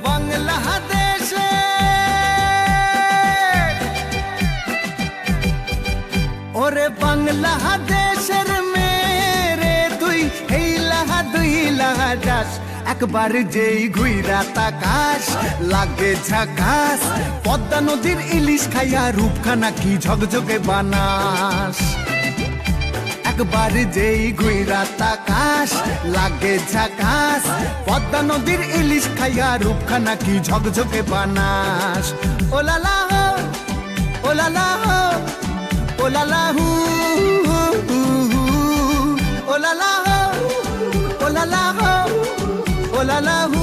বাংলাদেশে ওরে বাংলাদেশের মেরে তুই এই লাহা দুই লাহা যাস একবার যেই ঘুইরা তাকাস লাগে ঝাকাস পদ্মা নদীর ইলিশ খাইয়া রূপখানা কি ঝকঝকে বানাস একবার যেই ঘুইরা তাকাস লাগে ঝাকাস পদ্মা নদীর ইলিশ খাইয়া রূপখানা কি ঝকঝকে বানাস ওলালা হো ওলালা হো ওলালা হু ওলালা হো ওলালা হো ওলালা হু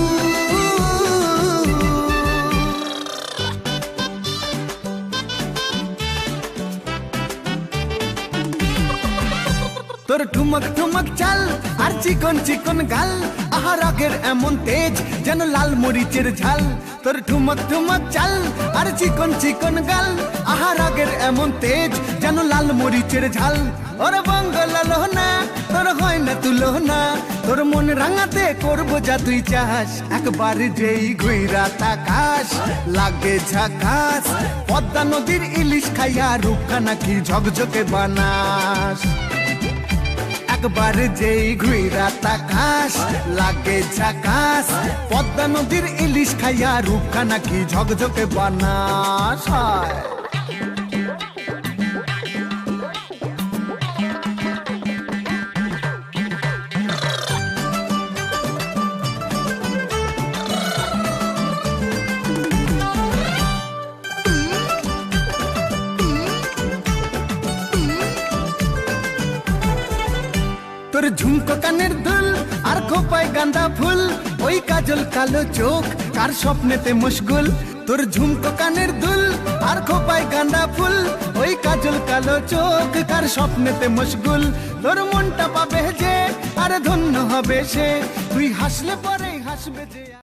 তোর ঠুমক ঠুমক চাল আর চিকন চিকন গাল আহার আগের এমন তেজ যেন লাল মরিচের ঝাল তোর ঠুমক ঠুমক চাল আর চিকন চিকন গাল আহার আগের এমন তেজ যেন লাল মরিচের ঝাল ওর বঙ্গলা লোহনা তোর হয় না তুলো না তোর মন রাঙাতে করবো যা তুই চাস একবার যেই ঘুইরা তাকাস লাগে ঝাকাস পদ্মা নদীর ইলিশ খাইয়া রূপখানা কি ঝকঝকে বানাস একবার যেই ঘুইরা তাকাস লাগে ঝাকাস পদ্মা নদীর ইলিশ খাইয়া রূপখানা কি ঝকঝকে বানাস তোর ঝুমকো কানের দুল আর খোপায় গাঁদা ফুল ওই কাজল কালো চোখ কার স্বপ্নেতে মুশগুল তোর ঝুমকো কানের দুল আর খোপায় গাঁদা ফুল ওই কাজল কালো চোখ কার স্বপ্নেতে মুশগুল তোর মনটা পাবে যে আর ধন্য হবে সে তুই হাসলে পরে হাসবে যে